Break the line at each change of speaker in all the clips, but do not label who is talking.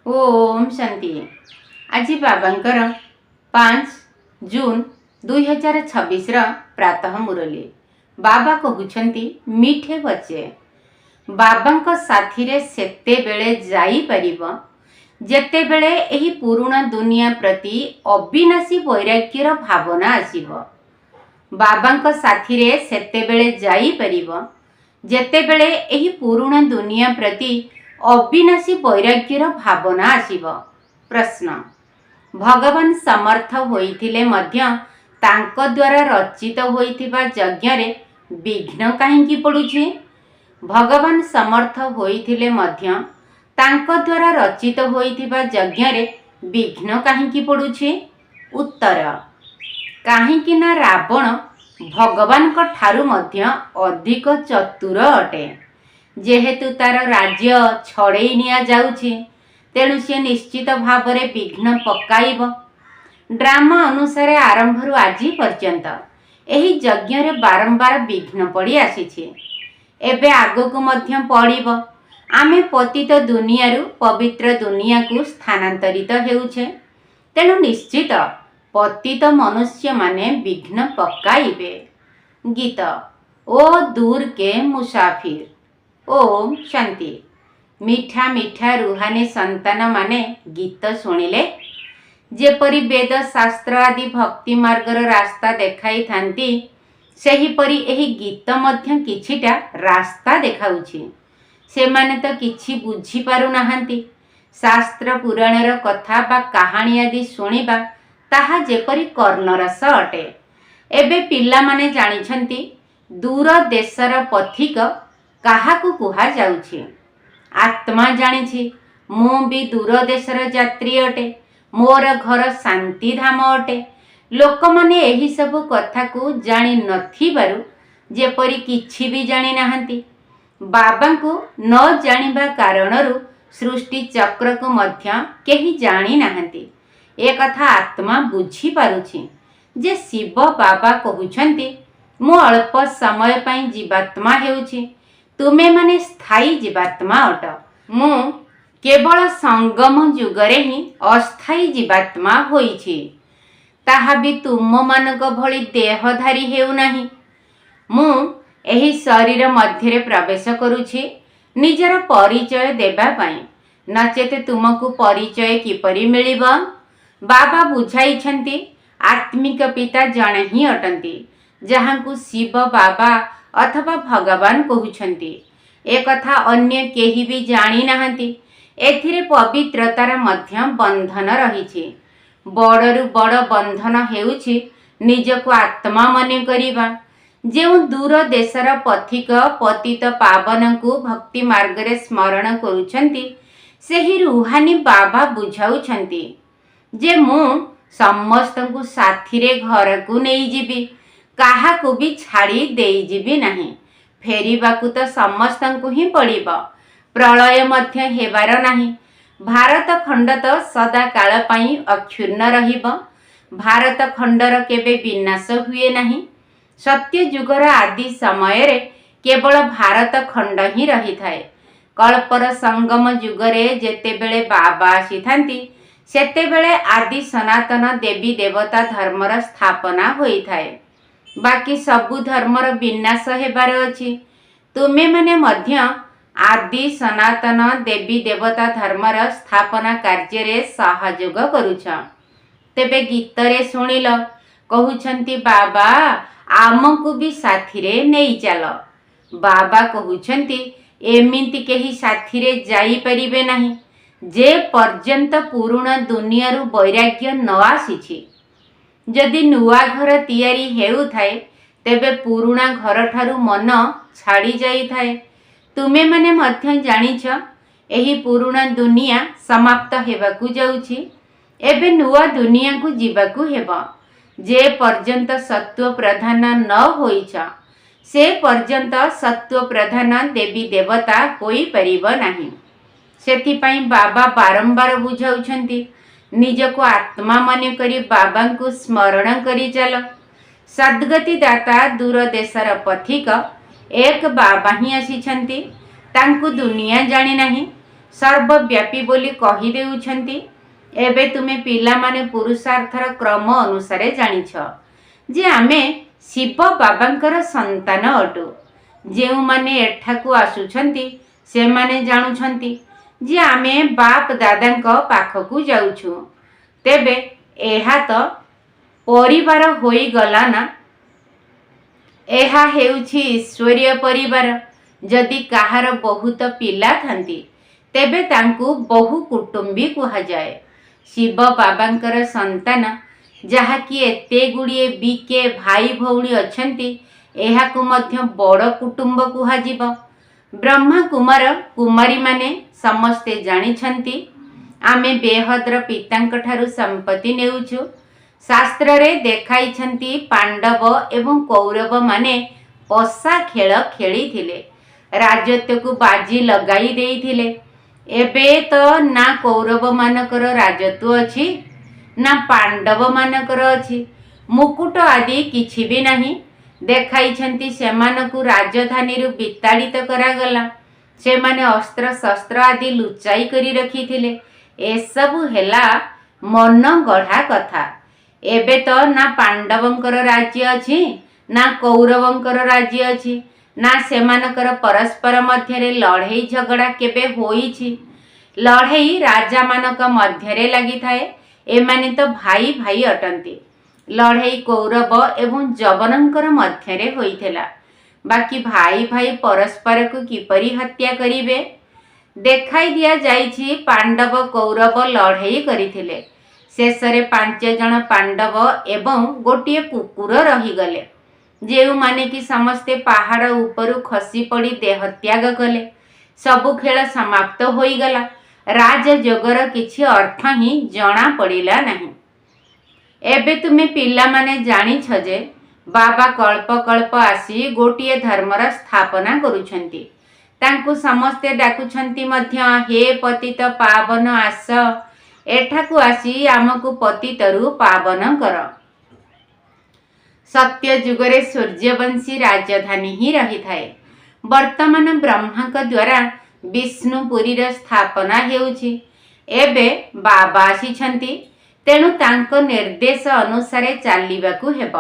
ओम शांति। आज बाबांकर 5 जून 2026 प्रातः मुरली। बाबा कहउछंती मीठे बच्चे बाबांक साथी रे सेते बेले जाई परिबो जेते बेले एही पुराणा दुनिया प्रति अविनाशी वैराग्यर भावना आसीबो। बाबांक साथी रे सेते बेले जाई परिबो जेते बेले एही पुराणा दुनिया प्रति अविनाशी वैराग्यर भावना आसीब। प्रश्न, भगवान समर्थ होइथिले मध्य तांको द्वारा रचित होइथिबा यज्ञ रे विघ्न काहेकि पड़ुछि? भगवान समर्थ होइथिले मध्य तांको द्वारा रचित होइथिबा यज्ञ रे विघ्न काहेकि पड़ुछि? उत्तर, काहेकि ना रावण भगवान को ठारू मध्य अधिक चतुर अटे। जेहेतु तार राज्य छड़ेई निया जाउछि तेणु से निश्चित भाव रे विघ्न पकाइब। ड्रामा अनुसार आरंभरू आज पर्यंत एही यज्ञ रे बारंबार विघ्न पड़ी आसीछि, एबे आगकु मध्य पड़िब। आमे पतित दुनियारू पवित्र दुनिया को स्थानांतरित हेउछे, तेणु निश्चित पतित मनुष्य माने विघ्न पकाइबे। गीत ओ दूर के मुसाफिर। ओम शांति। मीठा मीठा रुहानी संतान माने गीत शुणिले जेपरी वेद शास्त्र आदि भक्ति मार्गर रास्ता देखाई थांती, सेहीपरि एही गीत मध्य किछिटा रास्ता देखाउछि। सेमाने तो किछि बुझी पारु नाहांती। शास्त्र पुराणर कथा बा कहानी आदि शुणिबा ताहा जेपरी कर्णरस अटे। एबे पिला माने जानिछंती दूर देशर पथिक काहाकू कुहा जाउछि। आत्मा जानिछि मु भी दूर देशर यात्री अटे, मोर घर शांति धाम अटे। लोक माने एही सब कथा को जानि नथिबारु जेपरी किछि भी जानि नाहांती। बाबा को न जानिबा कारणरू सृष्टि चक्र को मध्य केही जानि नाहांती। ए कथा आत्मा बुझी पारुछि जे शिव बाबा कहउछंती मु अल्प समय पई जीवात्मा हेउछि, तुमे माने स्थायी जीवात्मा अट। मु केवल संगम युगरे ही अस्थायी जीवात्मा होइछि, ताहा भी तुम मानक भली देहधारी हेउ नाही। मु एही शरीर मध्य प्रवेश करुछि निजर परिचय देबा पई, नचेत तुमको परिचय किपरि मिलिब? बाबा बुझाइछंती आत्मिक पिता जणे ही अटंती, जहांकु शिव बाबा अथवा भगवान कहउछंती। ए कथा अन्य केही भी जानि नाहांती। एथिरे पवित्रतार मध्य बंधन रहिछि। बड़रू बड़ बंधन हेउछि निजको आत्मा मने करिबा। जेउ दूर देशर पथिक पतित पावन को भक्ति मार्ग रे स्मरण करुछंती, सेही रुहानी बाबा बुझाउछंती जे मु समस्तंकु साथी रे घर को नेई जिबी, काहा को भी छाड़ी देई जिबी नाही। फेरिबाकू तो समस्तंकु ही पड़िब। प्रलय मध्य हेबार नाही। भारत खंड तो सदा काल पई अक्षुण्ण रहिब। भारत खंडर केबे विनाश हुए नाही। सत्य युगर आदि समय रे केवल भारत खंड ही रही थाए। कल्पर संगम युगरे जेतेबेले बाबा आसीथांती सेतेबेले आदि सनातन देवी देवता धर्मर स्थापना होई थाए। बाकी सबु धर्मर विनाश हेबार अछि। तुमे माने मध्य आदि सनातन देवी देवता धर्मर स्थापना कार्य रे सहयोग करूछ। तेबे गीत रे सुनिल कहउछंती बाबा आमको भी साथी रे नेई चल। बाबा कहउछंती एमिति केही साथी रे जाई परिबे नाही जे पर्यंत पुराणा दुनियारू वैराग्य न आसीछि। जदि नुआ घर तियारी हेउ थाए तेबे पुराणा घर ठारू मन छाड़ी जाई थाए। तुमे माने मध्य जानिछ एही पुराणा दुनिया समाप्त हेबाकू जाउछि। एबे नुआ दुनिया को जीवाकू हेबा। जे पर्यंत सत्व प्रधान न होइछ से पर्यंत सत्व प्रधान देवी देवता होई परिब नाही। सेथि पई बाबा बारंबार बुझाउछंती निजको आत्मा मने करी बाबा को स्मरण करी चल। सद्गति दाता दूर देशर पथिक एक बाबा ही आसीछंती। तांकु दुनिया जानी नाही। ସର୍ବବ୍ୟାପୀ ବୋଲି କହିଦେଉଛନ୍ତି। ଏବେ ତୁମେ ପିଲାମାନେ ପୁରୁଷାର୍ଥର କ୍ରମ ଅନୁସାରେ ଜାଣିଛ ଯେ ଆମେ ଶିବ ବାବାଙ୍କର ସନ୍ତାନ ଅଟୁ। ଯେଉଁମାନେ ଏଠାକୁ ଆସୁଛନ୍ତି ସେମାନେ ଜାଣୁଛନ୍ତି ଯେ ଆମେ ବାପ ଦାଦାଙ୍କ ପାଖକୁ ଯାଉଛୁ। ତେବେ ଏହା ତ ପରିବାର ହୋଇଗଲା ନା? ଏହା ହେଉଛି ଈଶ୍ୱରୀୟ ପରିବାର। ଯଦି କାହାର ବହୁତ ପିଲା ଥାନ୍ତି ତେବେ ତାଙ୍କୁ ବହୁ କୁଟୁମ୍ବୀ କୁହାଯାଏ। ଶିବ ବାବାଙ୍କର ସନ୍ତାନ ଯାହାକି ଏତେ ଗୁଡ଼ିଏ ବିକେ ଭାଇ ଭଉଣୀ ଅଛନ୍ତି, ଏହାକୁ ମଧ୍ୟ ବଡ଼ କୁଟୁମ୍ବ କୁହାଯିବ। ବ୍ରହ୍ମା କୁମାର କୁମାରୀମାନେ ସମସ୍ତେ ଜାଣିଛନ୍ତି ଆମେ ବେହଦ୍ର ପିତାଙ୍କ ଠାରୁ ସମ୍ପତ୍ତି ନେଉଛୁ। ଶାସ୍ତ୍ରରେ ଦେଖାଇଛନ୍ତି ପାଣ୍ଡବ ଏବଂ କୌରବମାନେ ପଶା ଖେଳ ଖେଳିଥିଲେ, ରାଜତ୍ୱକୁ ବାଜି ଲଗାଇ ଦେଇଥିଲେ। ଏବେ ତ ନା କୌରବମାନଙ୍କର ରାଜତ୍ୱ ଅଛି ନା ପାଣ୍ଡବମାନଙ୍କର ଅଛି। ମୁକୁଟ ଆଦି କିଛି ବି ନାହିଁ। ଦେଖାଇଛନ୍ତି ସେମାନଙ୍କୁ ରାଜଧାନୀରୁ ବିତାଡ଼ିତ କରାଗଲା। ସେମାନେ ଅସ୍ତ୍ରଶସ୍ତ୍ର ଆଦି ଲୁଚାଇ କରି ରଖିଥିଲେ। ଏସବୁ ହେଲା ମନ ଗଢ଼ା କଥା। ଏବେ ତ ନା ପାଣ୍ଡବଙ୍କର ରାଜ୍ୟ ଅଛି ନା କୌରବଙ୍କର ରାଜ୍ୟ ଅଛି, ନା ସେମାନଙ୍କର ପରସ୍ପର ମଧ୍ୟରେ ଲଢ଼େଇ ଝଗଡ଼ା କେବେ ହୋଇଛି। ଲଢ଼େଇ ରାଜାମାନଙ୍କ ମଧ୍ୟରେ ଲାଗିଥାଏ। ଏମାନେ ତ ଭାଇ ଭାଇ ଅଟନ୍ତି। ଲଢ଼େଇ କୌରବ ଏବଂ ଯବନଙ୍କର ମଧ୍ୟରେ ହୋଇଥିଲା। ବାକି ଭାଇ ଭାଇ ପରସ୍ପରକୁ କିପରି ହତ୍ୟା କରିବେ? ଦେଖାଇ ଦିଆଯାଇଛି ପାଣ୍ଡବ କୌରବ ଲଢ଼େଇ କରିଥିଲେ। ଶେଷରେ 5 ଜଣ ପାଣ୍ଡବ ଏବଂ ଗୋଟିଏ କୁକୁର ରହିଗଲେ, ଯେଉଁମାନେ କି ସମସ୍ତେ ପାହାଡ଼ ଉପରୁ ଖସି ପଡ଼ି ଦେହତ୍ୟାଗ କଲେ। ସବୁ ଖେଳ ସମାପ୍ତ ହୋଇଗଲା। ରାଜଯୋଗର କିଛି ଅର୍ଥ ହିଁ ଜଣା ପଡ଼ିଲା ନାହିଁ। ଏବେ ତୁମେ ପିଲାମାନେ ଜାଣିଛ ଯେ ବାବା କଳ୍ପ କଳ୍ପ ଆସି ଗୋଟିଏ ଧର୍ମର ସ୍ଥାପନା କରୁଛନ୍ତି। ତାଙ୍କୁ ସମସ୍ତେ ଡାକୁଛନ୍ତି ମଧ୍ୟ, ହେ ପତିତ ପାବନ ଆସ, ଏଠାକୁ ଆସି ଆମକୁ ପତିତରୁ ପାବନ କର। ସତ୍ୟ ଯୁଗରେ ସୂର୍ଯ୍ୟବଂଶୀ ରାଜଧାନୀ ହିଁ ରହିଥାଏ। ବର୍ତ୍ତମାନ ବ୍ରହ୍ମାଙ୍କ ଦ୍ୱାରା ବିଷ୍ଣୁପୁରୀର ସ୍ଥାପନା ହେଉଛି। ଏବେ ବାବା ଆସିଛନ୍ତି, ତେଣୁ ତାଙ୍କ ନିର୍ଦ୍ଦେଶ ଅନୁସାରେ ଚାଲିବାକୁ ହେବ।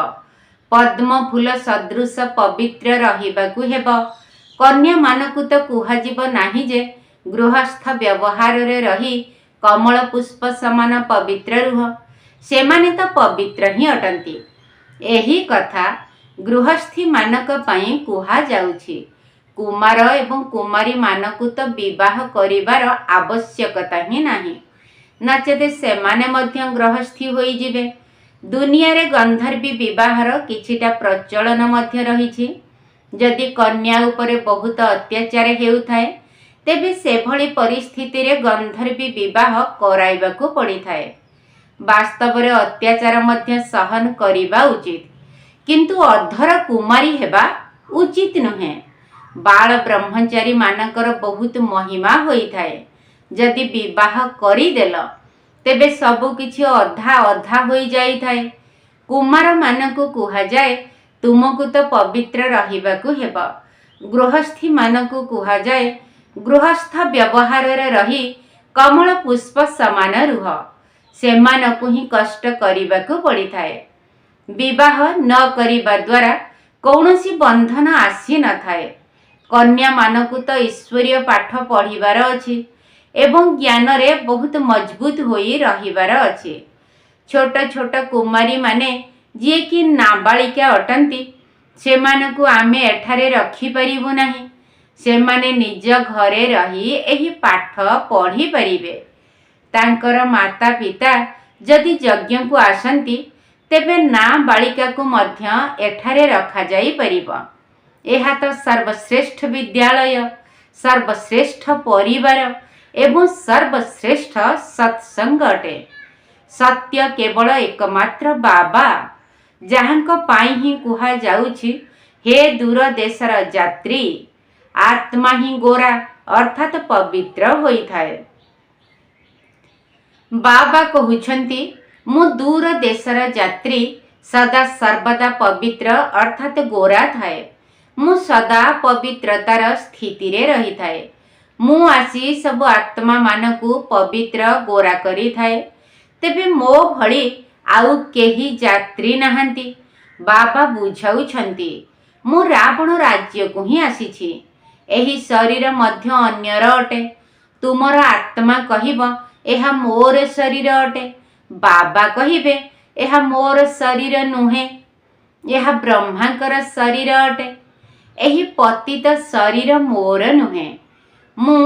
ପଦ୍ମ ଫୁଲ ସଦୃଶ ପବିତ୍ର ରହିବାକୁ ହେବ। କନ୍ୟାମାନଙ୍କୁ ତ କୁହାଯିବ ନାହିଁ ଯେ ଗୃହସ୍ଥ ବ୍ୟବହାରରେ ରହି କମଳ ପୁଷ୍ପ ସମାନ ପବିତ୍ର ରୁହ। ସେମାନେ ତ ପବିତ୍ର ହିଁ ଅଟନ୍ତି। ଏହି କଥା ଗୃହସ୍ଥୀମାନଙ୍କ ପାଇଁ କୁହାଯାଉଛି। କୁମାର ଏବଂ କୁମାରୀମାନଙ୍କୁ ତ ବିବାହ କରିବାର ଆବଶ୍ୟକତା ହିଁ ନାହିଁ, ନଚେତ ସେମାନେ ମଧ୍ୟ ଗୃହସ୍ଥୀ ହୋଇଯିବେ। ଦୁନିଆରେ ଗନ୍ଧର୍ବୀ ବିବାହର କିଛିଟା ପ୍ରଚଳନ ମଧ୍ୟ ରହିଛି। ଯଦି କନ୍ୟା ଉପରେ ବହୁତ ଅତ୍ୟାଚାର ହେଉଥାଏ ତେବେ ସେଭଳି ପରିସ୍ଥିତିରେ ଗନ୍ଧର୍ବୀ ବିବାହ କରାଇବାକୁ ପଡ଼ିଥାଏ। ବାସ୍ତବରେ ଅତ୍ୟାଚାର ମଧ୍ୟ ସହନ କରିବା ଉଚିତ, କିନ୍ତୁ ଅଧର କୁମାରୀ ହେବା ଉଚିତ ନୁହେଁ। ବାଳ ବ୍ରହ୍ମଚାରୀ ମାନଙ୍କର ବହୁତ ମହିମା ହୋଇଥାଏ। ଯଦି ବିବାହ କରିଦେଲ ତେବେ ସବୁ କିଛି ଅଧା ଅଧା ହୋଇଯାଇଥାଏ। କୁମାରମାନଙ୍କୁ କୁହାଯାଏ ତୁମକୁ ତ ପବିତ୍ର ରହିବାକୁ ହେବ। ଗୃହସ୍ଥୀମାନଙ୍କୁ କୁହାଯାଏ ଗୃହସ୍ଥ ବ୍ୟବହାରରେ ରହି କମଳ ପୁଷ୍ପ ସମାନ ରୁହ। ସେମାନଙ୍କୁ ହିଁ କଷ୍ଟ କରିବାକୁ ପଡ଼ିଥାଏ। ବିବାହ ନ କରିବା ଦ୍ୱାରା କୌଣସି ବନ୍ଧନ ଆସିନଥାଏ। କନ୍ୟାମାନଙ୍କୁ ତ ଈଶ୍ୱରୀୟ ପାଠ ପଢ଼ିବାର ଅଛି ଏବଂ ଜ୍ଞାନରେ ବହୁତ ମଜବୁତ ହୋଇ ରହିବାର ଅଛି। ଛୋଟ ଛୋଟ କୁମାରୀମାନେ ଯିଏକି ନାବାଳିକା ଅଟନ୍ତି, ସେମାନଙ୍କୁ ଆମେ ଏଠାରେ ରଖିପାରିବୁ ନାହିଁ। ସେମାନେ ନିଜ ଘରେ ରହି ଏହି ପାଠ ପଢ଼ିପାରିବେ। ତାଙ୍କର ମାତା ପିତା ଯଦି ଯଜ୍ଞକୁ ଆସନ୍ତି ତେବେ ନାବାଳିକାକୁ ମଧ୍ୟ ଏଠାରେ ରଖାଯାଇପାରିବ। ଏହା ତ ସର୍ବଶ୍ରେଷ୍ଠ ବିଦ୍ୟାଳୟ, ସର୍ବଶ୍ରେଷ୍ଠ ପରିବାର ଏବଂ ସର୍ବଶ୍ରେଷ୍ଠ ସତ୍ସଙ୍ଗ ଅଟେ। ସତ୍ୟ କେବଳ ଏକମାତ୍ର ବାବା, ଯାହାଙ୍କ ପାଇଁ ହିଁ କୁହାଯାଉଛି, ହେ ଦୂର ଦେଶର ଯାତ୍ରୀ, ଆତ୍ମା ହିଁ ଗୋରା ଅର୍ଥାତ୍ ପବିତ୍ର ହୋଇଥାଏ। ବାବା କହୁଛନ୍ତି, ମୁଁ ଦୂର ଦେଶର ଯାତ୍ରୀ ସଦା ସର୍ବଦା ପବିତ୍ର ଅର୍ଥାତ୍ ଗୋରା ଥାଏ। ମୁଁ ସଦା ପବିତ୍ରତାର ସ୍ଥିତିରେ ରହିଥାଏ। ମୁଁ ଆସି ସବୁ ଆତ୍ମା ମାନଙ୍କୁ ପବିତ୍ର ଗୋରା କରିଥାଏ। ତେବେ ମୋ ଭଳି ଆଉ କେହି ଯାତ୍ରୀ ନାହାନ୍ତି। ବାବା ବୁଝାଉଛନ୍ତି, ମୁଁ ରାବଣ ରାଜ୍ୟକୁ ହିଁ ଆସିଛି। ଏହି ଶରୀର ମଧ୍ୟ ଅନ୍ୟର ଅଟେ। ତୁମର ଆତ୍ମା କହିବ ଏହା ମୋର ଶରୀର ଅଟେ। ବାବା କହିବେ ଏହା ମୋର ଶରୀର ନୁହେଁ, ଏହା ବ୍ରହ୍ମାଙ୍କର ଶରୀର ଅଟେ। ଏହି ପତିତ ଶରୀର ମୋର ନୁହେଁ। ମୁଁ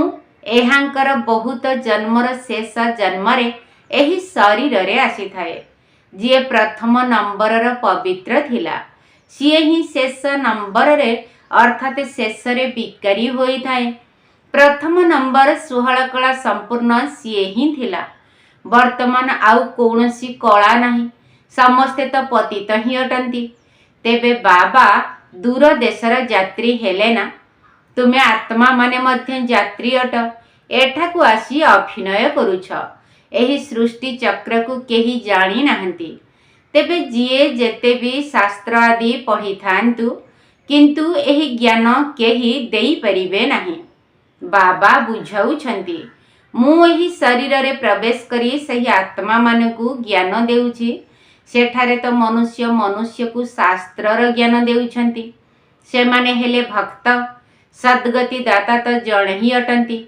ଏହାଙ୍କର ବହୁତ ଜନ୍ମର ଶେଷ ଜନ୍ମରେ ଏହି ଶରୀରରେ ଆସିଥାଏ। ଯିଏ ପ୍ରଥମ ନମ୍ବରର ପବିତ୍ର ଥିଲା, ସିଏ ହିଁ ଶେଷ ନମ୍ବରରେ ଅର୍ଥାତ୍ ଶେଷରେ ବିକାରୀ ହୋଇଥାଏ। ପ୍ରଥମ ନମ୍ବର 16 କଳା ସମ୍ପୂର୍ଣ୍ଣ ସିଏ ହିଁ ଥିଲା। ବର୍ତ୍ତମାନ ଆଉ କୌଣସି କଳା ନାହିଁ, ସମସ୍ତେ ତ ପତିତ ହିଁ ଅଟନ୍ତି। ତେବେ ବାବା ଦୂର ଦେଶର ଯାତ୍ରୀ ହେଲେ ନା? ତୁମେ ଆତ୍ମାମାନେ ମଧ୍ୟ ଯାତ୍ରୀ ଅଟ। ଏଠାକୁ ଆସି ଅଭିନୟ କରୁଛ। ଏହି ସୃଷ୍ଟି ଚକ୍ରକୁ କେହି ଜାଣି ନାହାନ୍ତି। ତେବେ ଯିଏ ଯେତେ ବି ଶାସ୍ତ୍ର ଆଦି ପଢ଼ିଥାନ୍ତୁ, କିନ୍ତୁ ଏହି ଜ୍ଞାନ କେହି ଦେଇପାରିବେ ନାହିଁ। ବାବା ବୁଝାଉଛନ୍ତି, ମୁଁ ଏହି ଶରୀରରେ ପ୍ରବେଶ କରି ସେହି ଆତ୍ମାମାନଙ୍କୁ ଜ୍ଞାନ ଦେଉଛି। ସେଠାରେ ତ ମନୁଷ୍ୟ ମନୁଷ୍ୟକୁ ଶାସ୍ତ୍ରର ଜ୍ଞାନ ଦେଉଛନ୍ତି। ସେମାନେ ହେଲେ ଭକ୍ତ। ସଦ୍ଗତି ଦାତା ତ ଜଣେ ହିଁ ଅଟନ୍ତି।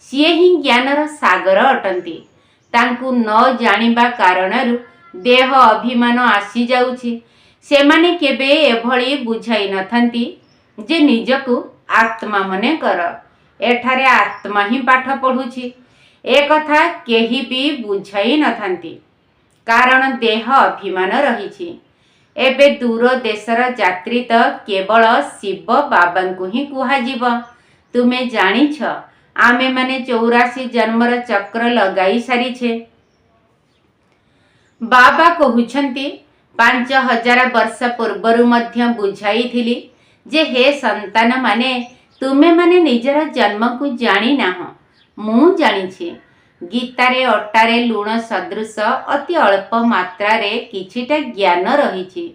ସିଏ ହିଁ ଜ୍ଞାନର ସାଗର ଅଟନ୍ତି। ତାଙ୍କୁ ନ ଜାଣିବା କାରଣରୁ ଦେହ ଅଭିମାନ ଆସିଯାଉଛି। ସେମାନେ କେବେ ଏଭଳି ବୁଝାଇ ନଥାନ୍ତି ଯେ ନିଜକୁ ଆତ୍ମା ମନେ କର। ଏଠାରେ ଆତ୍ମା ହିଁ ପାଠ ପଢ଼ୁଛି, ଏକଥା କେହି ବି ବୁଝାଇ ନଥାନ୍ତି, କାରଣ ଦେହ ଅଭିମାନ ରହିଛି। ଏବେ ଦୂର ଦେଶର ଯାତ୍ରୀ ତ କେବଳ ଶିବ ବାବାଙ୍କୁ ହିଁ କୁହାଯିବ। ତୁମେ ଜାଣିଛ, ଆମେମାନେ 84 ଜନ୍ମର ଚକ୍ର ଲଗାଇ ସାରିଛେ। ବାବା କହୁଛନ୍ତି, 5000 ବର୍ଷ ପୂର୍ବରୁ ମଧ୍ୟ ବୁଝାଇଥିଲି ଯେ ହେ ସନ୍ତାନମାନେ, ତୁମେମାନେ ନିଜର ଜନ୍ମକୁ ଜାଣିନାହଁ। ମୁଁ ଜାଣିଛି। ଗୀତାରେ ଅଟାରେ ଲୁଣ ସଦୃଶ ଅତି ଅଳ୍ପ ମାତ୍ରାରେ କିଛିଟା ଜ୍ଞାନ ରହିଛି।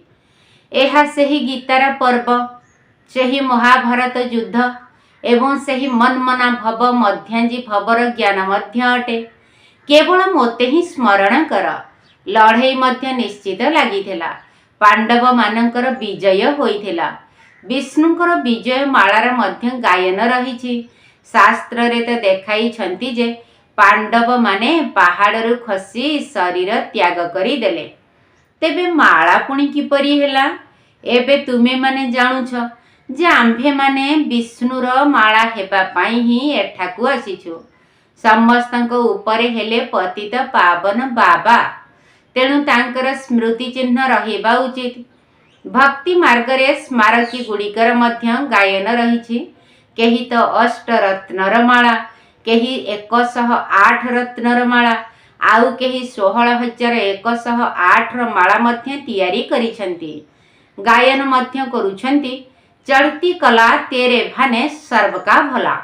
ଏହା ସେହି ଗୀତାର ପର୍ବ, ସେହି ମହାଭାରତ ଯୁଦ୍ଧ ଏବଂ ସେହି ମନ୍ମନା ଭବ ମଧ୍ୟାଞ୍ଜି ଭବର ଜ୍ଞାନ ମଧ୍ୟ ଅଟେ। କେବଳ ମୋତେ ହିଁ ସ୍ମରଣ କର। ଲଢ଼େଇ ମଧ୍ୟ ନିଶ୍ଚିତ ଲାଗିଥିଲା। ପାଣ୍ଡବମାନଙ୍କର ବିଜୟ ହୋଇଥିଲା। ବିଷ୍ଣୁଙ୍କର ବିଜୟ ମାଳାର ମଧ୍ୟ ଗାୟନ ରହିଛି। ଶାସ୍ତ୍ରରେ ତ ଦେଖାଇଛନ୍ତି ଯେ ପାଣ୍ଡବମାନେ ପାହାଡ଼ରୁ ଖସି ଶରୀର ତ୍ୟାଗ କରିଦେଲେ। ତେବେ ମାଳା ପୁଣି କିପରି ହେଲା? ଏବେ ତୁମେମାନେ ଜାଣୁଛ ଯେ ଆମ୍ଭେମାନେ ବିଷ୍ଣୁର ମାଳା ହେବା ପାଇଁ ହିଁ ଏଠାକୁ ଆସିଛୁ। ସମସ୍ତଙ୍କ ଉପରେ ହେଲେ ପତିତ ପାବନ ବାବା, ତେଣୁ ତାଙ୍କର ସ୍ମୃତି ଚିହ୍ନ ରହିବା ଉଚିତ। ଭକ୍ତି ମାର୍ଗରେ ସ୍ମାରକୀ ଗୁଡ଼ିକର ମଧ୍ୟ ଗାୟନ ରହିଛି। କେହି ତ 8 ରତ୍ନର ମାଳା, କେହି 108 ରତ୍ନର ମାଳା, ଆଉ କେହି 16108ର ମାଳା ମଧ୍ୟ ତିଆରି କରିଛନ୍ତି। ଗାୟନ ମଧ୍ୟ କରୁଛନ୍ତି, ଚଢ଼ତି କଲା ତେରେ ଭାନେ ସର୍ବକା ଭଲା।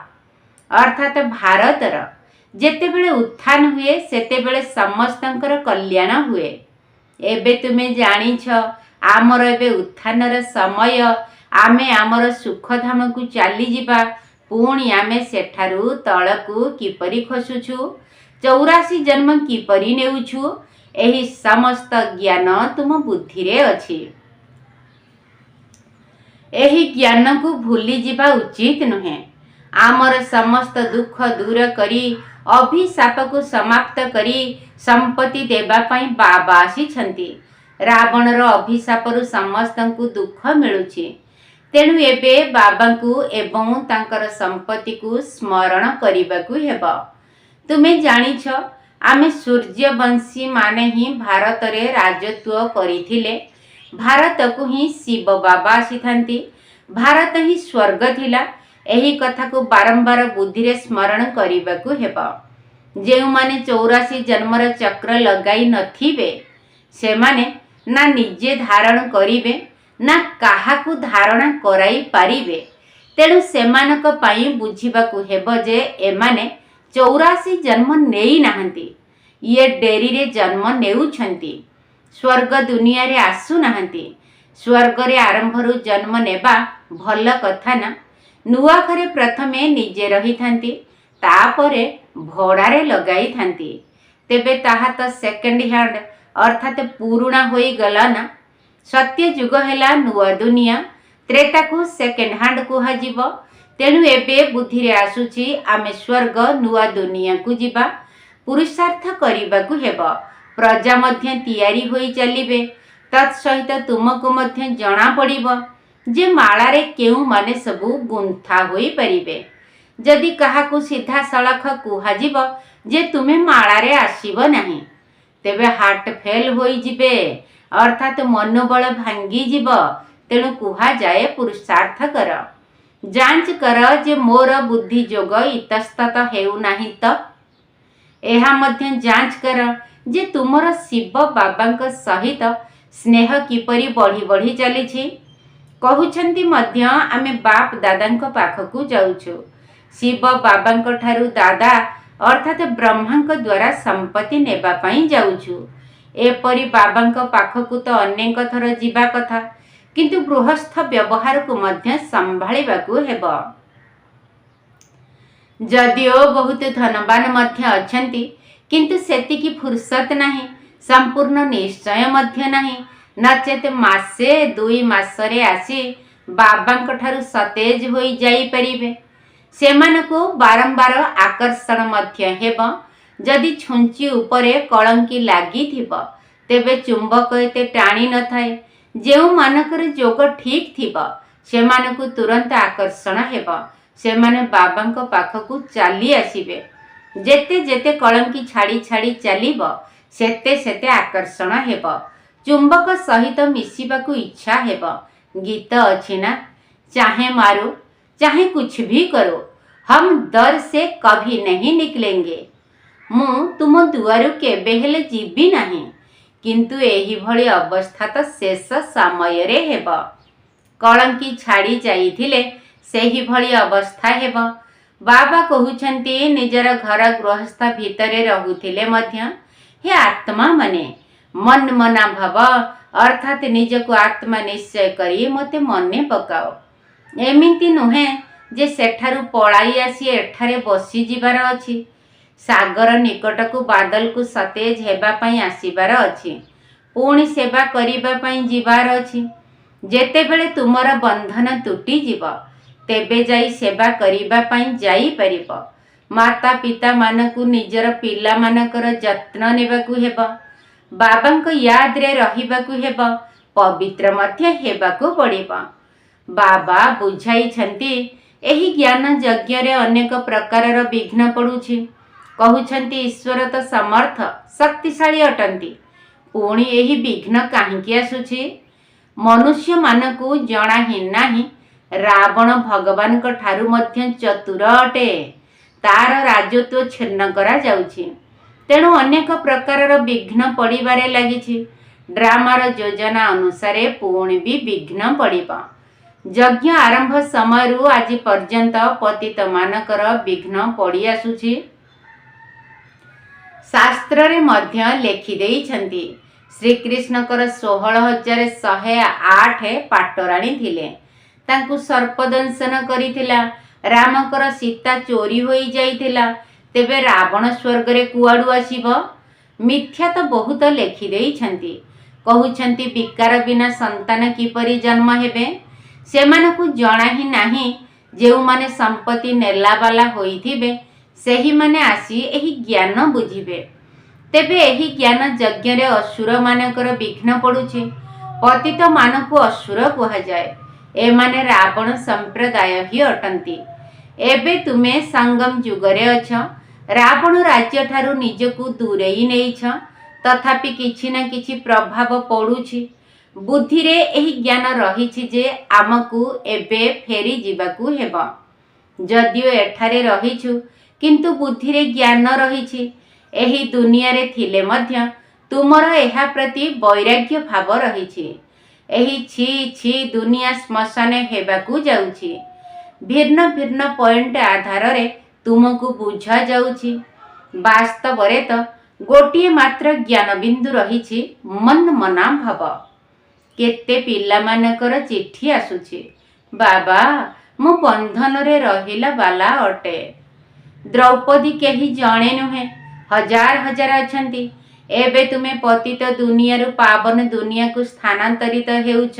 ଅର୍ଥାତ୍ ଭାରତର ଯେତେବେଳେ ଉତ୍ଥାନ ହୁଏ, ସେତେବେଳେ ସମସ୍ତଙ୍କର କଲ୍ୟାଣ ହୁଏ। ଏବେ ତୁମେ ଜାଣିଛ, ଆମର ଏବେ ଉତ୍ଥାନର ସମୟ। ଆମେ ଆମର ସୁଖଧାମକୁ ଚାଲିଯିବା। ପୁଣି ଆମେ ସେଠାରୁ ତଳକୁ କିପରି ଖସୁଛୁ, 84 ଜନ୍ମ କିପରି ନେଉଛୁ, ଏହି ସମସ୍ତ ଜ୍ଞାନ ତୁମ ବୁଦ୍ଧିରେ ଅଛି। ଏହି ଜ୍ଞାନକୁ ଭୁଲିଯିବା ଉଚିତ ନୁହେଁ। ଆମର ସମସ୍ତ ଦୁଃଖ ଦୂର କରି, ଅଭିଶାପକୁ ସମାପ୍ତ କରି ସମ୍ପତ୍ତି ଦେବା ପାଇଁ ବାବା ଆସିଛନ୍ତି। ରାବଣର ଅଭିଶାପରୁ ସମସ୍ତଙ୍କୁ ଦୁଃଖ ମିଳୁଛି। ତେଣୁ ଏବେ ବାବାଙ୍କୁ ଏବଂ ତାଙ୍କର ସମ୍ପତ୍ତିକୁ ସ୍ମରଣ କରିବାକୁ ହେବ। ତୁମେ ଜାଣିଛ, ଆମେ ସୂର୍ଯ୍ୟବଂଶୀମାନେ ହିଁ ଭାରତରେ ରାଜତ୍ୱ କରିଥିଲେ। ଭାରତକୁ ହିଁ ଶିବ ବାବା ଆସିଥାନ୍ତି। ଭାରତ ହିଁ ସ୍ୱର୍ଗ ଥିଲା। ଏହି କଥାକୁ ବାରମ୍ବାର ବୁଦ୍ଧିରେ ସ୍ମରଣ କରିବାକୁ ହେବ। ଯେଉଁମାନେ 84 ଜନ୍ମର ଚକ୍ର ଲଗାଇ ନଥିବେ, ସେମାନେ ନା ନିଜେ ଧାରଣ କରିବେ, ନା କାହାକୁ ଧାରଣା କରାଇ ପାରିବେ। ତେଣୁ ସେମାନଙ୍କ ପାଇଁ ବୁଝିବାକୁ ହେବ ଯେ ଏମାନେ 84 ଜନ୍ମ ନେଇନାହାନ୍ତି। ଇଏ ଡେରିରେ ଜନ୍ମ ନେଉଛନ୍ତି। ସ୍ୱର୍ଗ ଦୁନିଆରେ ଆସୁନାହାନ୍ତି। ସ୍ୱର୍ଗରେ ଆରମ୍ଭରୁ ଜନ୍ମ ନେବା ଭଲ କଥା ନା? ନୂଆ ଘରେ ପ୍ରଥମେ ନିଜେ ରହିଥାନ୍ତି, तापरे भड़ारे लगाई थांती। तेबे ताहा तो सेकेंड हैंड अर्थात पुरुणा होई गला ना। सत्य युग हैला नुआ दुनिया, त्रेता को सेकेंड हैंड कुहा जीव। तेणु एबे बुद्धि रे आसुची आमे स्वर्ग नुआ दुनिया को जीवा, पुरुषार्थ करिबा को हेबो। प्रजा मध्य तैयारी होई चलिबे। तत्सहित तुमको मध्य जणा पड़िबो जे मालारे केउ माने सबु गुंथा होई परिबे। जदि काहाकू सीधा सड़ख कुहा जीव जे तुमे मालारे आसीबो नाही, तेबे हार्ट फेल होई जिबे अर्थात मनोबल भांगी जीव। तेणु कुहा जाए पुरुषार्थ कर, जांच कर जे मोर बुद्धि जोग इतस्तत हेउ नाही तो। एहा मध्य जांच कर जे तुमर शिव बाबांक सहित स्नेह किपरि बढ़ी बढ़ी चलीछि। कहउछंती मध्य आमे बाप दादांक पाखकू जाउछु। शिव बाबांक ठारू दादा अर्थात ब्रह्मांक द्वारा संपत्ति नेबा पई जाउछु। एपरि बाबांक पाखकू तो अनेक थर जीवा कथा, किंतु गृहस्थ व्यवहार को मध्य संभाळिबाकू हेबो। जदिओ बहुत धनवान मध्य अछंती, किंतु सेतिकी फुर्सत नाही, संपूर्ण निश्चय मध्य नाही। नचेत मासे दुई मासरे आसी बाबांक ठारू सतेज होई जाई परिबे। सेमानकु बारंबार आकर्षण मध्य हेबो। जदि छुंची उपरे कलंकी लागी थिबो, तेबे चुंबक एते टाणी न थाए। जेउ मानकर जोग ठीक थिबो, सेमानकु तुरंत आकर्षण हेबो। सेमाने बाबांक पाखकू चाली आसीबे। जेते जेते कलंकी छाड़ी छाड़ी चलिबो, सेते सेते आकर्षण हेबो। चुंबक सहित मिसिबाकू इच्छा हेबो। गीत अछि ना, चाहे मारो चाहे कुछ भी करो, हम दर से कभी नहीं निकलेंगे। मु तुम दुआरु केबे हेले जीबी नाही, किंतु एही भली अवस्था तो शेष समय रे हेबो। कलंकी छाड़ी जाइथिले सेही भली अवस्था हेबो। बाबा कहउछंती निजर घर गृहस्थ भितरे रहुथिले मध्य हे आत्मा मने मन मना भव अर्थात निजको आत्मा निश्चय करी मते मने पकाओ। एमिति नुहे जे सेठारु पलाई आसी एठारे बसी जिबार अछि। सागर निकटकू बादल को सतेज हेबा पई आसीबार अछि, पुणी सेवा करिबा पई जिबार अछि। जेतेबेले तुमर बंधन टूटी जीव, तेबे जाई सेवा करिबा पई जाई परिब। माता पिता मानकू निजर पिला मानकर जत्न नेबाकू हेबो। बाबांक याद रे रहिबाकू हेबो, पवित्र मध्य हेबाकू पड़िबो। बाबा बुझाई छंती एही ज्ञान यज्ञ रे अनेक प्रकारर विघ्न पड़ुछि। कहउछंती ईश्वर तो समर्थ शक्तिशाली अटंती, पुणी एही विघ्न काहींकी आसुछि। मनुष्य मानकू जणा ही नाही रावण भगवान को ठारू मध्य चतुर अटे। तार राजत्व छिन्न करा जाउछि। तेणु अनेक प्रकारर विघ्न पड़िबारे लागिछि। ड्रामार योजना अनुसारे पुणी भी विघ्न पड़िबा। यज्ञ आरंभ समय आज पर्यंत पतित मानकर विघ्न पड़ी आसुछि। शास्त्र रे मध्य लेखि देइछंती श्रीकृष्णकर 16,108 पाटराणी थिले। तांकु सर्पदंशन करिथिला। रामकर सीता चोरी होई जाइथिला। तेबे रावण स्वर्ग रे कुआडू आसीबो? मिथ्या तो बहुत लेखि देइछंती। कहउछंती विकार बिना संतान किपरि जन्म हेबे। सेमानकु जणा ही नाही जेउ माने संपत्ति नेला बाला होइथिबे, सेही माने आसी एही ज्ञान बुझिबे। तेबे एही ज्ञान यज्ञ रे असुर मानकर विघ्न पड़ुछि। पतित मानकु असुर कुहा जाए। ए माने रावण संप्रदाय ही अटंती। एबे तुमे संगम युग रे अछ। रावण राज्य ठारू निजकु दूरेई नेइछ, तथापि किछि ना किछि प्रभाव पड़ुछि। बुद्धि रे एही ज्ञान रहिछि जे आमकु एबे फेरी जिबाकू हेबो। जदिओ एठारे रहिछु, किंतु बुद्धि रे ज्ञान रहिछि। एही दुनिया रे थिले मध्य तुमर एहा प्रति वैराग्य भाव रहिछि। एही छी छी दुनिया श्मशान हेबाकू जाउछि। भिन्न भिन्न पॉइंट आधार रे तुमको बुझा जाउछि। वास्तव रे तो गोटिए मात्र ज्ञान बिंदु रहिछि, मन मना भाव। केते पिला मानकर चिट्ठी आसुछि, बाबा मु बंधन रे रहिला बाला अटे। द्रौपदी केही जणे नुहे, हजार हजार अछंती। एबे तुमे पतित दुनिया पावन दुनिया को स्थानांतरित हेउछ।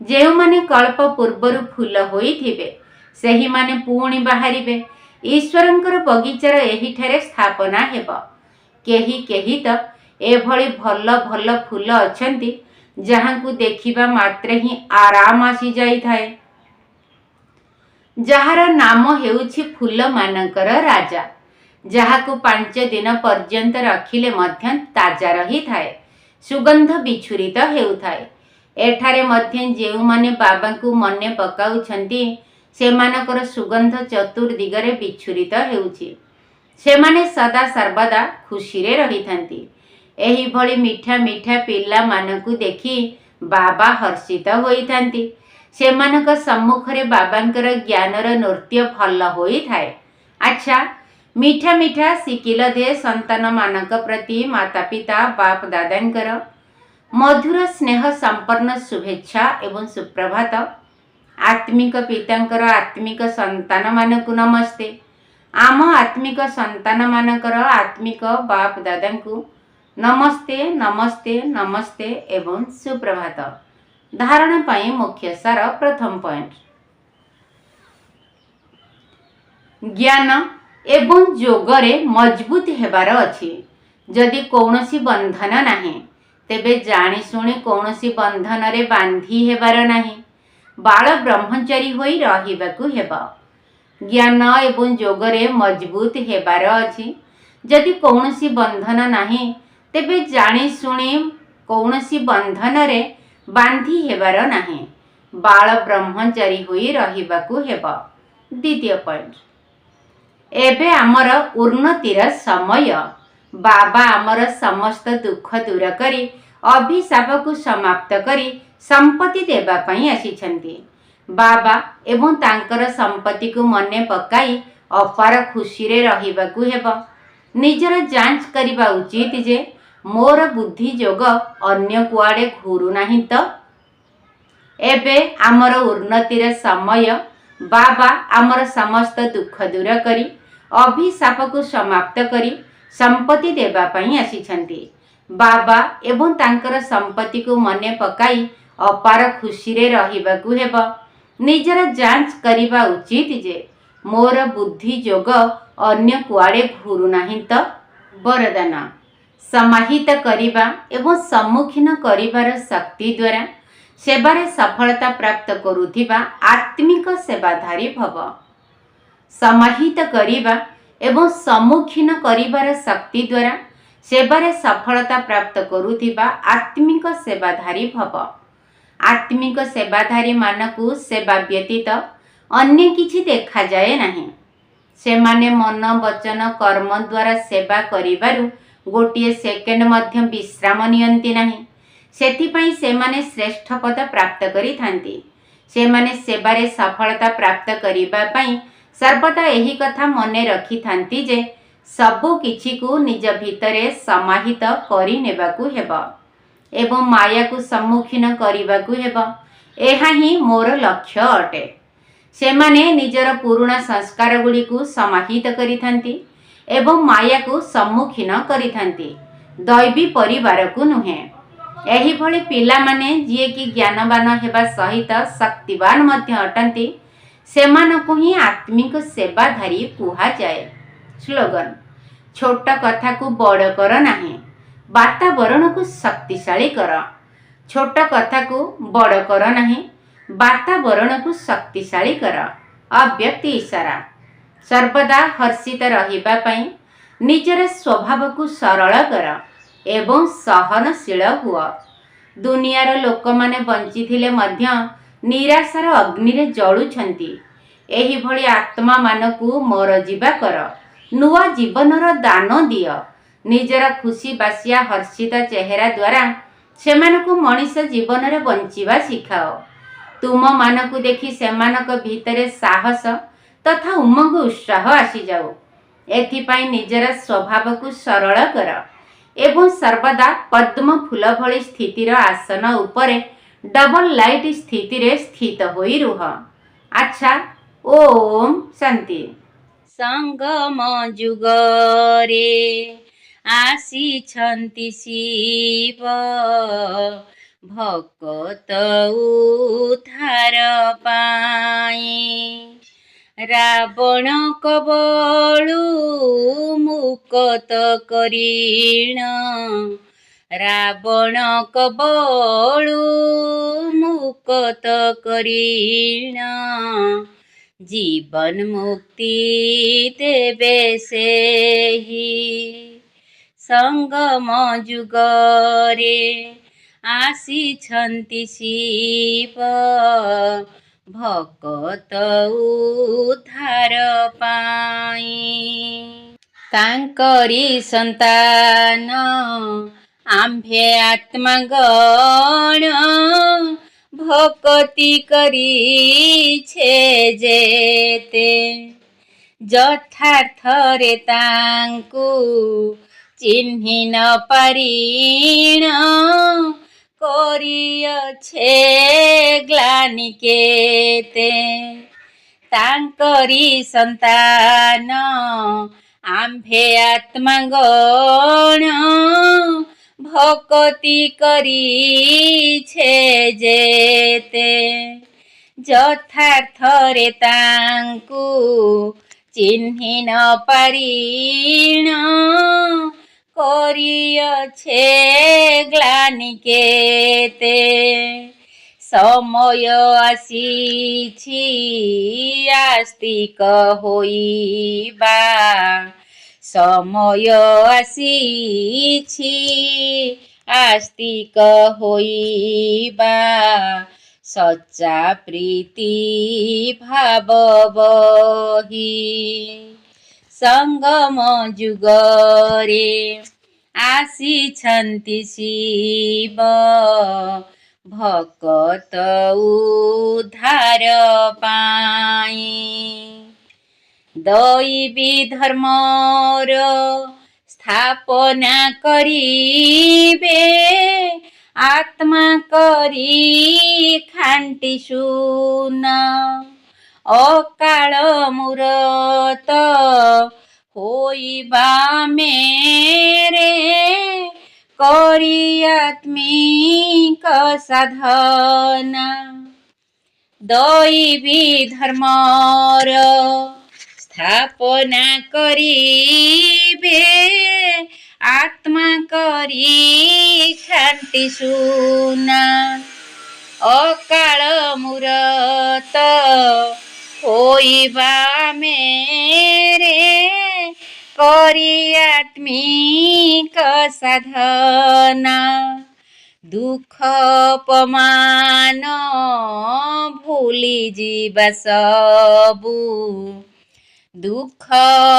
जेउ माने कल्प पूर्वरु फूल होइथिबे सेही माने पुणी बाहरिबे। ईश्वरंकर बगीचार एहिठारे स्थापना हेब। केही केही तो एभली भल भल फूल अछंती जहांकु देखिबा मात्रे ही आराम आसी जाई थाए। जहार नाम हेउछि फूल मानकर राजा, जहाकु 5 दिन पर्यंत रखिले मध्य ताजा रही थाए, सुगंध बिछुरित हेउथाए। एठारे मध्य जेउ माने बाबांकु मने पकाउछंती सेमानकर सुगंध चतुर्दिगरे बिछुरित हेउछि। सेमाने सदा सर्वदा खुशी रे रहिथांती। एही भली मिठा मिठा पिल्ला मानकु देखि बाबा हर्षित होइथांती। सेमानक सम्मुखरे बाबांकर ज्ञानर नृत्य भल होई थाए। अच्छा, मिठा मिठा सिकिल दे संतान मानक प्रति माता पिता बाप दादांकर मधुर स्नेह संपन्न शुभेच्छा एवं सुप्रभात। आत्मिक पितांकर आत्मिक संतान मानकु नमस्ते। आम आत्मिक संतान मानकर आत्मिक बाप दादांकु नमस्ते नमस्ते नमस्ते एवं सुप्रभात। धारणा पाई मुख्य सार प्रथम पॉइंट, ज्ञान एवं योगरे मजबूत हेबार अछि। जदि कौनसी बंधन नाही तेबे जानी सुनी कौनसी बंधन रे बांधी हेबार नाही। बाल ब्रह्मचारी होई रहिबाकु हेबा। ज्ञान एवं योगरे मजबूत हेबार अछि। जदि कौनसी बंधन नाही तेबे जानी सुनी कौनसी बंधन रे बांधी हेबार नाही। बाल ब्रह्मचारी होई रहिबाकु हेबा। द्वितीय पॉइंट, एबे आमर उन्नतिर समय। बाबा आमर समस्त दुख दूर करी अभिशाप को समाप्त करी संपत्ति देबा पई आसीछंती। बाबा एवं तांकर संपत्ति को मने पकाई अपार खुशी रे रहिबाकु हेबा। निजर जांच करिबा उचित जे मोर बुद्धि जोग अन्य कुआडे घुरु नाही तो। एबे आमर उन्नतिर समय। बाबा आमर समस्त दुख दूर करी अभिशाप को समाप्त करी संपत्ति देबा पई आसीछंती। बाबा एवं तांकर संपत्ति को मने पकाई अपार खुशी रे रहिबाकु हेबा। निजर जांच करिबा उचित जे मोर बुद्धि जोग अन्य कुआडे घुरु नाही तो। वरदान, समाहित करिबा एवं सम्मुखीन करिबार शक्ति द्वारा सेवारे सफलता प्राप्त करुथिबा आत्मिक सेवाधारी भव। समाहित करिबा एवं सम्मुखीन करिबार शक्ति द्वारा सेवारे सफलता प्राप्त करुथिबा आत्मिक सेवाधारी भव। आत्मिक सेवाधारी मानकु सेवा व्यतीत अन्य किछि देखा जाए नाही। सेमाने मन वचन कर्म द्वारा सेवा करिबारु गोटिए सेकेंड मध्य विश्राम नियंती नाही। सेथिपाई सेमाने श्रेष्ठ पद प्राप्त करि थांती। सेमाने सेवारे सफलता प्राप्त करिबा पई सर्वदा एही कथा मने रखि थांती जे सबु किछि को निज भितरे समाहित करि नेबाकु हेबा एवं माया को सम्मुखीन करिबाकु हेबा। एहा ही मोर लक्ष्य अटे। सेमाने निजर पुरुणा संस्कार गुडी को समाहित करि थांती एवं माया को सम्मुखीन करि थांती, दैवी परिवार को नुहे। एही भली पिला माने जिए कि ज्ञानवान हेबा सहित शक्तिवान मध्य अटंती सेमानकु ही आत्मिक सेवाधारी कुहा जाए। स्लोगन, छोट कथा को बड़ कर नाही, वातावरण को शक्तिशाली कर। छोट कथा को बड़ कर नाही, वातावरण को शक्तिशाली कर। अव्यक्ति इशारा, सर्वदा हर्षित रहिबा पई निजर स्वभाव को सरल कर एवं सहनशील हुआ। दुनियार लोक माने बंची थिले मध्य निराशार अग्नि रे जळुछंती। एही भली आत्मा मानकु मोर जीवा कर, नुआ जीवनर दान दिय। निजर खुशी बासिया हर्षित चेहरा द्वारा सेमानकु मनीष जीवन रे बंचिबा शिखाओ। तुम मानकु देखि सेमानक भितरे साहस तथा उमंग उत्साह आसी जाओ। एथिपाई निजर स्वभाव को सरल कर एवं सर्वदा पद्म फूल भली स्थितिर आसन उपरे डबल लाइट स्थिति रे स्थित होई रुह। अच्छा, ओम शांति। ସଙ୍ଗମ ଯୁଗରେ ଆସିଛନ୍ତି ଶିବ, ଭକତ ଉଦ୍ଧାର ପାଇଁ। ରାବଣ କବଳୁ ମୁକ୍ତ କରିଣ, ରାବଣ କବଳୁ ମୁକ୍ତ କରିଣ, ଜୀବନ ମୁକ୍ତି ଦେବେ ସେହି। ସଙ୍ଗମ ଯୁଗରେ ଆସିଛନ୍ତି ଶିବ, ଭକତ ଉଦ୍ଧାର ପାଇଁ। ତାଙ୍କରି ସନ୍ତାନ ଆମ୍ଭେ ଆତ୍ମାଗଣ, ଭକତି କରିଛେ ଯେତେ, ଯଥାର୍ଥରେ ତାଙ୍କୁ ଚିହ୍ନି ନ ପାରିଣ, କରିଅଛେ ଗ୍ଳାନି କେତେ। ତାଙ୍କରି ସନ୍ତାନ ଆମ୍ଭେ ଆତ୍ମାଗଣ, ଭକତି କରିଛେ ଯେତେ, ଯଥାର୍ଥରେ ତାଙ୍କୁ ଚିହ୍ନି ନ ପାରିଣ, କରିଅଛେ ଗ୍ଳାନି କେତେ। ସମୟ ଆସିଛି ଆସ୍ତିକ ହୋଇବା, ସମୟ ଆସିଛି ଆସ୍ତିକ ହୋଇବା, ସଚ୍ଚା ପ୍ରୀତି ଭାବ ବହି। ସଙ୍ଗମ ଯୁଗରେ ଆସିଛନ୍ତି ଶିବ, ଭକତ ଉଦ୍ଧାର ପାଇଁ। ଦୈବୀ ଧର୍ମର ସ୍ଥାପନା କରିବେ, ଆତ୍ମା କରି ଖାଣ୍ଟି ଶୂନ, ଅକାଳ ମୂରତ ହୋଇବା ମେରେ, କରି ଆତ୍ମିକ ସାଧନା। ଦୈବୀ ଧର୍ମର ସ୍ଥାପନା କରିବେ, ଆତ୍ମା କରି ଖାଣ୍ଟି ଶୂନ, ଅକାଳ ମୂରତ ହୋଇବା ମେରେ, କରି ଆତ୍ମିକ ସାଧନା। ଦୁଃଖ ଅପମାନ ଭୁଲି ଯିବା ସବୁ, ଦୁଃଖ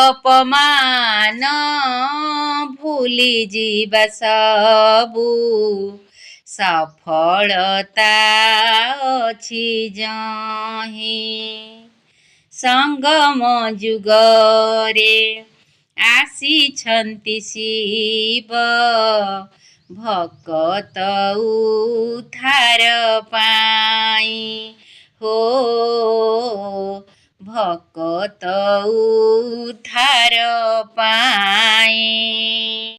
ଅପମାନ ଭୁଲି ଯିବା ସବୁ, ସଫଳତା ଅଛି ଯହିଁ। ସଙ୍ଗମ ଯୁଗରେ ଆସିଛନ୍ତି ଶିବ, ଭକତ ଉଦ୍ଧାର ପାଇଁ। ହୋ ଭକତ ଉଦ୍ଧାର ପାଇଁ।